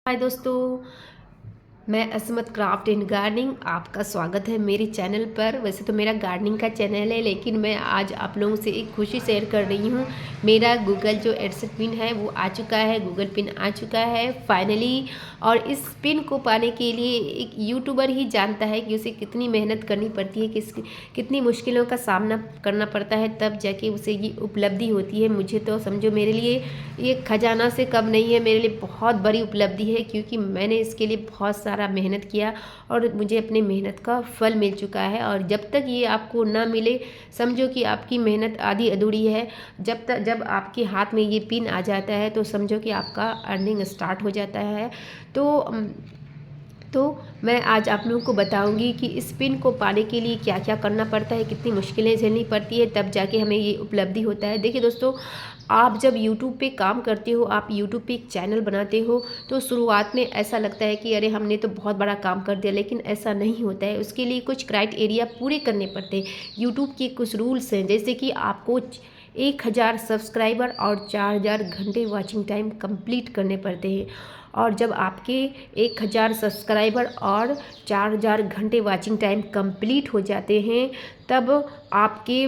हाय दोस्तों, मैं असमत क्राफ्ट एंड गार्डनिंग आपका स्वागत है मेरे चैनल पर। वैसे तो मेरा गार्डनिंग का चैनल है, लेकिन मैं आज आप लोगों से एक खुशी शेयर कर रही हूँ। मेरा गूगल जो एडसेट पिन है वो आ चुका है, गूगल पिन आ चुका है फाइनली। और इस पिन को पाने के लिए एक यूट्यूबर ही जानता है कि उसे कितनी मेहनत करनी पड़ती है, कितनी मुश्किलों का सामना करना पड़ता है, तब जाके उसे ये उपलब्धि होती है। मुझे तो समझो मेरे लिए ये खजाना से कम नहीं है, मेरे लिए बहुत बड़ी उपलब्धि है, क्योंकि मैंने इसके लिए बहुत सारा मेहनत किया और मुझे अपनी मेहनत का फल मिल चुका है। और जब तक ये आपको ना मिले, समझो कि आपकी मेहनत आधी अधूरी है। जब आपके हाथ में ये पिन आ जाता है तो समझो कि आपका अर्निंग स्टार्ट हो जाता है। तो मैं आज आप लोगों को बताऊंगी कि इस पिन को पाने के लिए क्या क्या करना पड़ता है, कितनी मुश्किलें झेलनी पड़ती है, तब जाके हमें ये उपलब्धि होता है। देखिए दोस्तों, आप जब YouTube पे काम करते हो, आप YouTube पे एक चैनल बनाते हो, तो शुरुआत में ऐसा लगता है कि अरे हमने तो बहुत बड़ा काम कर दिया, लेकिन ऐसा नहीं होता है। उसके लिए कुछ क्राइटेरिया पूरे करने पड़ते हैं। YouTube के कुछ रूल्स हैं, जैसे कि आपको 1000 सब्सक्राइबर और 4000 घंटे वॉचिंग टाइम कंप्लीट करने पड़ते हैं। और जब आपके 1000 सब्सक्राइबर और 4000 घंटे वॉचिंग टाइम कंप्लीट हो जाते हैं, तब आपके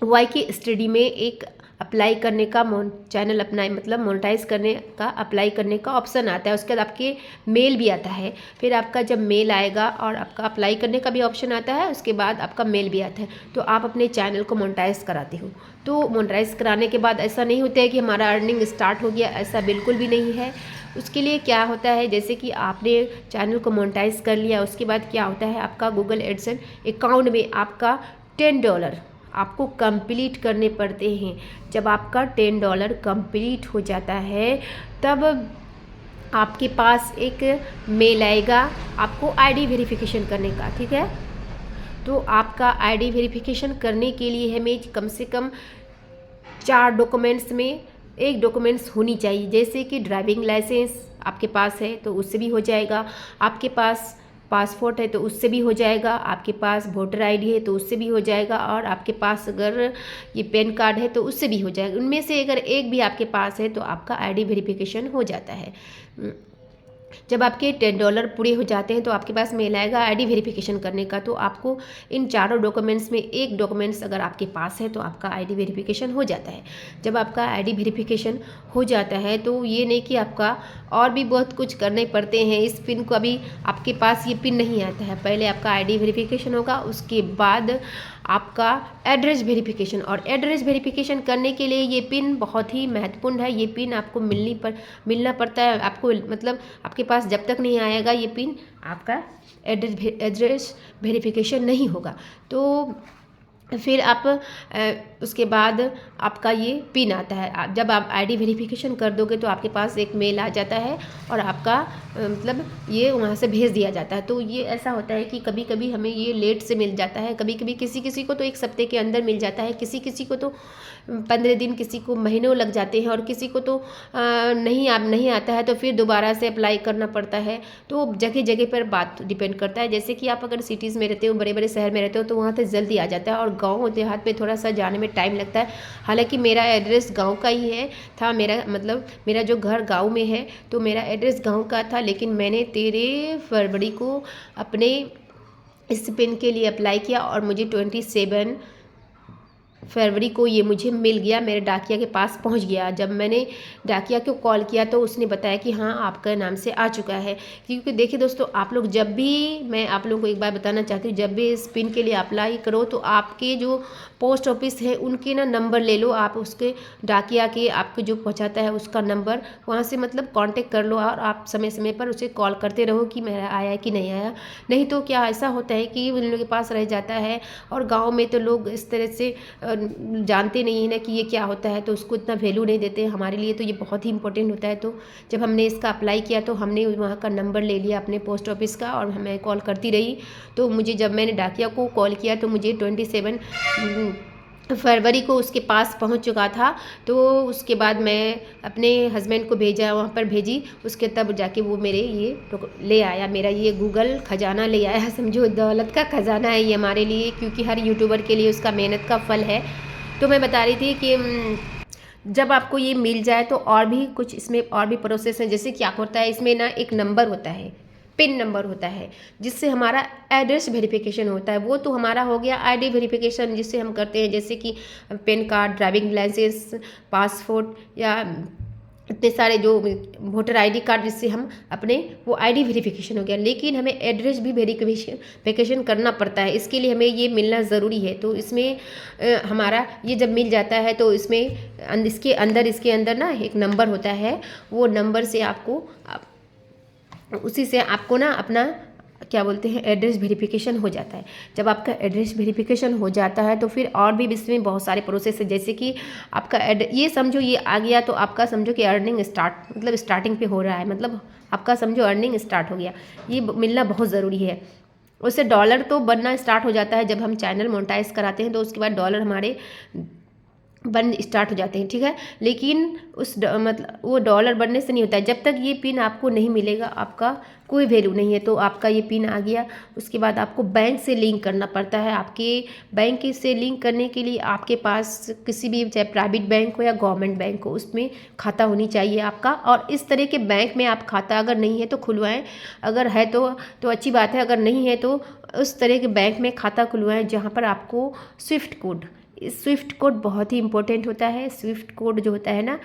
YK स्टडी में एक अप्लाई करने का चैनल अपना मतलब मोनेटाइज करने का अप्लाई करने का ऑप्शन आता है। उसके बाद आपके मेल भी आता है। फिर आपका जब मेल आएगा और आपका अप्लाई करने का भी ऑप्शन आता है, उसके बाद आपका मेल भी आता है, तो आप अपने चैनल को मोनेटाइज कराते हो। तो मोनेटाइज कराने के बाद ऐसा नहीं होता है कि हमारा अर्निंग स्टार्ट हो गया, ऐसा बिल्कुल भी नहीं है। उसके लिए क्या होता है, जैसे कि आपने चैनल को मोनेटाइज कर लिया, उसके बाद क्या होता है, आपका गूगल एडसेंस अकाउंट में आपका $10 आपको कंप्लीट करने पड़ते हैं। जब आपका $10 कंप्लीट हो जाता है, तब आपके पास एक मेल आएगा आपको आईडी वेरिफिकेशन करने का। ठीक है, तो आपका आईडी वेरिफिकेशन करने के लिए हमें कम से कम 4 डॉक्यूमेंट्स में एक डॉक्यूमेंट्स होनी चाहिए। जैसे कि ड्राइविंग लाइसेंस आपके पास है तो उससे भी हो जाएगा, आपके पास पासपोर्ट है तो उससे भी हो जाएगा, आपके पास वोटर आईडी है तो उससे भी हो जाएगा, और आपके पास अगर ये पैन कार्ड है तो उससे भी हो जाएगा। उनमें से अगर एक भी आपके पास है तो आपका आईडी वेरिफिकेशन हो जाता है। जब आपके $10 पूरे हो जाते हैं तो आपके पास मेल आएगा आईडी वेरिफिकेशन करने का। तो आपको इन चारों डॉक्यूमेंट्स में एक डॉक्यूमेंट्स अगर आपके पास है तो आपका आईडी वेरिफिकेशन हो जाता है। जब आपका आईडी वेरिफिकेशन हो जाता है तो ये नहीं कि आपका और भी बहुत कुछ करने पड़ते हैं। इस पिन को अभी आपके पास ये पिन नहीं आता है, पहले आपका आईडी वेरिफिकेशन होगा, उसके बाद आपका एड्रेस वेरिफिकेशन। और एड्रेस वेरिफिकेशन करने के लिए ये पिन बहुत ही महत्वपूर्ण है। ये पिन आपको मिलना पड़ता है। आपको मतलब आपके पास जब तक नहीं आएगा ये पिन, आपका एड्रेस वेरिफिकेशन नहीं होगा। तो फिर आप उसके बाद आपका ये पिन आता है। जब आप आईडी वेरिफिकेशन कर दोगे तो आपके पास एक मेल आ जाता है और आपका मतलब ये वहाँ से भेज दिया जाता है। तो ये ऐसा होता है कि कभी कभी हमें ये लेट से मिल जाता है, कभी कभी किसी किसी को तो 1 हफ्ते के अंदर मिल जाता है, किसी किसी को तो 15 दिन, किसी को महीनों लग जाते हैं, और किसी को तो नहीं आता है तो फिर दोबारा से अप्लाई करना पड़ता है। तो जगह जगह पर बात डिपेंड करता है। जैसे कि आप अगर सिटीज़ में रहते हो, बड़े बड़े शहर में रहते हो, तो वहाँ से जल्दी आ जाता है, और गाँव देहात में थोड़ा सा जाने में टाइम लगता है। हालांकि मेरा एड्रेस गांव का ही था, मेरा जो घर गांव में है, तो मेरा एड्रेस गांव का था, लेकिन मैंने 13 फरवरी को अपने इस पिन के लिए अप्लाई किया और मुझे 27 फरवरी को ये मुझे मिल गया, मेरे डाकिया के पास पहुंच गया। जब मैंने डाकिया को कॉल किया तो उसने बताया कि हाँ आपका नाम से आ चुका है। क्योंकि देखिए दोस्तों, आप लोग जब भी, मैं आप लोगों को एक बार बताना चाहती हूँ, जब भी इस पिन के लिए अप्लाई करो तो आपके जो पोस्ट ऑफिस है उनके ना नंबर ले लो, आप उसके डाकिया के आपको जो पहुँचाता है उसका नंबर, वहाँ से मतलब कांटेक्ट कर लो, और आप समय समय पर उसे कॉल करते रहो कि मेरा आया कि नहीं आया। नहीं तो क्या ऐसा होता है कि उन लोगों के पास रह जाता है, और गाँव में तो लोग इस तरह से जानते नहीं है ना कि ये क्या होता है, तो उसको इतना वैल्यू नहीं देते। हमारे लिए तो ये बहुत ही इंपॉर्टेंट होता है। तो जब हमने इसका अप्लाई किया तो हमने वहाँ का नंबर ले लिया अपने पोस्ट ऑफिस का, और मैं कॉल करती रही। तो मुझे, जब मैंने डाकिया को कॉल किया तो मुझे 27 फरवरी को उसके पास पहुंच चुका था। तो उसके बाद मैं अपने हस्बैंड को भेजा, वहाँ पर भेजी, उसके तब जाके वो मेरे ये ले आया, मेरा ये गूगल खजाना ले आया। समझो दौलत का खजाना है ये हमारे लिए, क्योंकि हर यूट्यूबर के लिए उसका मेहनत का फल है। तो मैं बता रही थी कि जब आपको ये मिल जाए तो और भी कुछ इसमें और भी प्रोसेस है। जैसे क्या होता है इसमें ना, एक नंबर होता है, पिन नंबर होता है, जिससे हमारा एड्रेस वेरिफिकेशन होता है। वो तो हमारा हो गया आईडी वेरिफिकेशन, जिससे हम करते हैं, जैसे कि PAN card, driving licence, passport या इतने सारे जो वोटर आईडी कार्ड, जिससे हम अपने वो आईडी वेरिफिकेशन हो गया। लेकिन हमें एड्रेस भी वेरिफिकेशन करना पड़ता है, इसके लिए हमें ये मिलना ज़रूरी है। तो इसमें हमारा ये जब मिल जाता है तो इसमें इसके अंदर ना एक नंबर होता है, वो नंबर से आपको उसी से आपको ना अपना क्या बोलते हैं एड्रेस वेरिफिकेशन हो जाता है। जब आपका एड्रेस वेरिफिकेशन हो जाता है तो फिर और भी इसमें बहुत सारे प्रोसेस है। जैसे कि आपका ये समझो ये आ गया तो आपका समझो कि अर्निंग स्टार्ट, मतलब स्टार्टिंग पे हो रहा है, मतलब आपका समझो अर्निंग स्टार्ट हो गया। ये मिलना बहुत ज़रूरी है। उससे डॉलर तो बनना स्टार्ट हो जाता है जब हम चैनल मोनेटाइज कराते हैं, तो उसके बाद डॉलर हमारे बन स्टार्ट हो जाते हैं, ठीक है। लेकिन मतलब वो डॉलर बनने से नहीं होता है। जब तक ये पिन आपको नहीं मिलेगा आपका कोई वैल्यू नहीं है। तो आपका ये पिन आ गया, उसके बाद आपको बैंक से लिंक करना पड़ता है। आपके बैंक से लिंक करने के लिए आपके पास किसी भी, चाहे प्राइवेट बैंक हो या गवर्नमेंट बैंक हो, उसमें खाता होनी चाहिए आपका। और इस तरह के बैंक में आप खाता अगर नहीं है तो खुलवाएं, अगर है तो अच्छी बात है, अगर नहीं है तो उस तरह के बैंक में खाता खुलवाएं जहाँ पर आपको स्विफ्ट कोड बहुत ही इंपॉर्टेंट होता है। स्विफ्ट कोड जो होता है ना,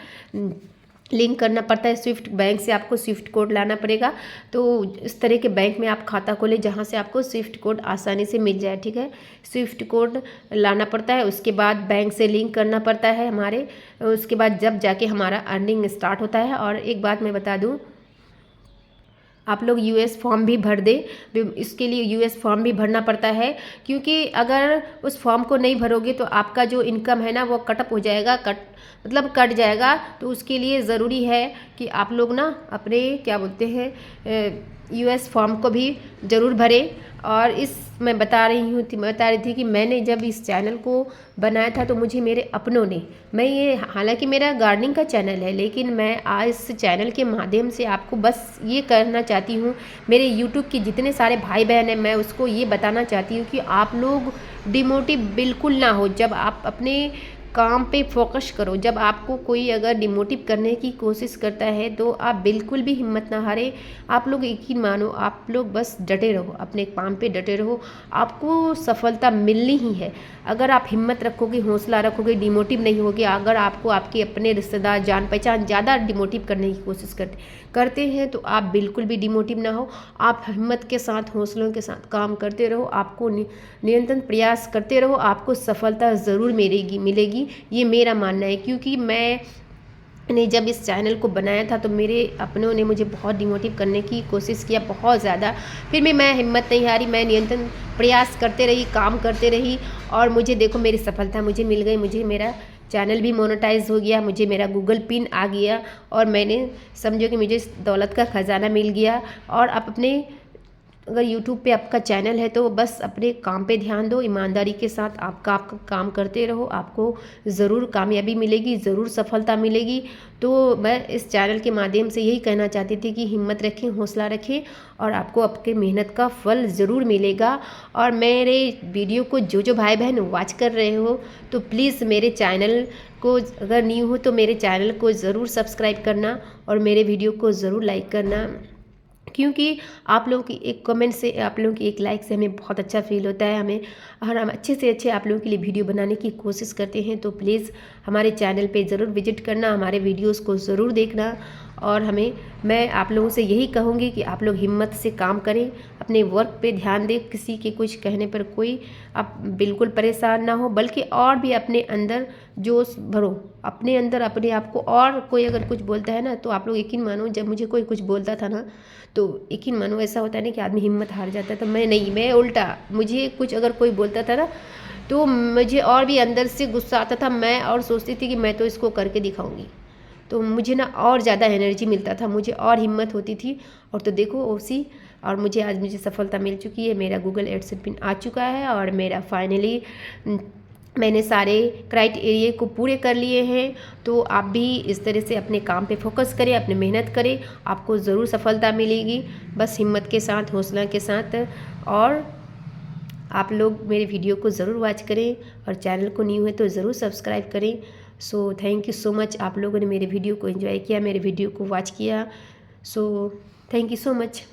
लिंक करना पड़ता है स्विफ्ट बैंक से, आपको स्विफ्ट कोड लाना पड़ेगा। तो इस तरह के बैंक में आप खाता खोलें जहाँ से आपको स्विफ्ट कोड आसानी से मिल जाए, ठीक है। स्विफ्ट कोड लाना पड़ता है, उसके बाद बैंक से लिंक करना पड़ता है हमारे, उसके बाद जब जाके हमारा अर्निंग स्टार्ट होता है। और एक बात मैं बता दूँ, आप लोग यूएस फॉर्म भी भर दें। इसके लिए यूएस फॉर्म भी भरना पड़ता है, क्योंकि अगर उस फॉर्म को नहीं भरोगे तो आपका जो इनकम है ना वो कटअप हो जाएगा, कट जाएगा। तो उसके लिए ज़रूरी है कि आप लोग ना अपने क्या बोलते हैं यूएस फॉर्म को भी ज़रूर भरें। और मैं बता रही थी कि मैंने जब इस चैनल को बनाया था तो मुझे मेरे अपनों ने, हालांकि मेरा गार्डनिंग का चैनल है, लेकिन मैं आज इस चैनल के माध्यम से आपको बस ये करना चाहती हूँ, मेरे यूट्यूब के जितने सारे भाई बहन हैं, मैं उसको ये बताना चाहती हूँ कि आप लोग डिमोटिव बिल्कुल ना हो। जब आप अपने काम पे फोकस करो। जब आपको कोई अगर डिमोटिव करने की कोशिश करता है तो आप बिल्कुल भी हिम्मत ना हारे। आप लोग यकीन मानो, आप लोग बस डटे रहो, अपने काम पे डटे रहो, आपको सफलता मिलनी ही है। अगर आप हिम्मत रखोगे, हौसला रखोगे, डिमोटिव नहीं होगे। अगर आपको आपके अपने रिश्तेदार, जान पहचान ज़्यादा डिमोटिव करने की कोशिश करते हैं तो आप बिल्कुल भी डिमोटिव ना हो। आप हिम्मत के साथ, हौसलों के साथ काम करते रहो, आपको निरंतर प्रयास करते रहो, आपको सफलता ज़रूर मिलेगी। ये मेरा मानना है, क्योंकि मैंने जब इस चैनल को बनाया था तो मेरे अपनों ने मुझे बहुत डिमोटिव करने की कोशिश किया, बहुत ज़्यादा। फिर भी मैं हिम्मत नहीं हारी, मैं निरंतर प्रयास करते रही, काम करते रही, और मुझे देखो मेरी सफलता मुझे मिल गई। मुझे मेरा चैनल भी मोनेटाइज हो गया, मुझे मेरा गूगल पिन आ गया, और मैंने समझो कि मुझे दौलत का ख़जाना मिल गया। और आप अपने अगर यूट्यूब पे आपका चैनल है तो बस अपने काम पे ध्यान दो, ईमानदारी के साथ आपका काम करते रहो, आपको ज़रूर कामयाबी मिलेगी, ज़रूर सफलता मिलेगी। तो मैं इस चैनल के माध्यम से यही कहना चाहती थी कि हिम्मत रखें, हौसला रखें, और आपको आपके मेहनत का फल ज़रूर मिलेगा। और मेरे वीडियो को जो भाई बहन वॉच कर रहे हो तो प्लीज़ मेरे चैनल को, अगर न्यू हो तो मेरे चैनल को ज़रूर सब्सक्राइब करना और मेरे वीडियो को ज़रूर लाइक करना, क्योंकि आप लोगों की एक कमेंट से, आप लोगों की एक लाइक से हमें बहुत अच्छा फील होता है। हम अच्छे से अच्छे आप लोगों के लिए वीडियो बनाने की कोशिश करते हैं। तो प्लीज़ हमारे चैनल पे ज़रूर विजिट करना, हमारे वीडियोस को ज़रूर देखना। और मैं आप लोगों से यही कहूँगी कि आप लोग हिम्मत से काम करें, अपने वर्क पे ध्यान दें, किसी के कुछ कहने पर कोई आप बिल्कुल परेशान ना हो, बल्कि और भी अपने अंदर जोश भरो, अपने अंदर अपने आप को। और कोई अगर कुछ बोलता है ना तो आप लोग यकीन मानो, जब मुझे कोई कुछ बोलता था ना तो यकीन मानो ऐसा होता है ना कि आदमी हिम्मत हार जाता है। तो मैं उल्टा, मुझे कुछ अगर कोई बोलता था ना तो मुझे और भी अंदर से गुस्सा आता था, मैं और सोचती थी कि मैं तो इसको करके दिखाऊंगी। तो मुझे ना और ज़्यादा एनर्जी मिलता था, मुझे और हिम्मत होती थी। और तो देखो और आज मुझे सफलता मिल चुकी है, मेरा गूगल एडसेंस पिन आ चुका है, और मेरा फाइनली मैंने सारे क्राइटेरिया को पूरे कर लिए हैं। तो आप भी इस तरह से अपने काम पे फोकस करें, अपने मेहनत करें, आपको ज़रूर सफलता मिलेगी, बस हिम्मत के साथ, हौसला के साथ। और आप लोग मेरे वीडियो को ज़रूर वॉच करें, और चैनल को न्यू है तो ज़रूर सब्सक्राइब करें। So thank you so much, आप लोगों ने मेरे वीडियो को एंजॉय किया, मेरे वीडियो को वॉच किया। So thank you so much.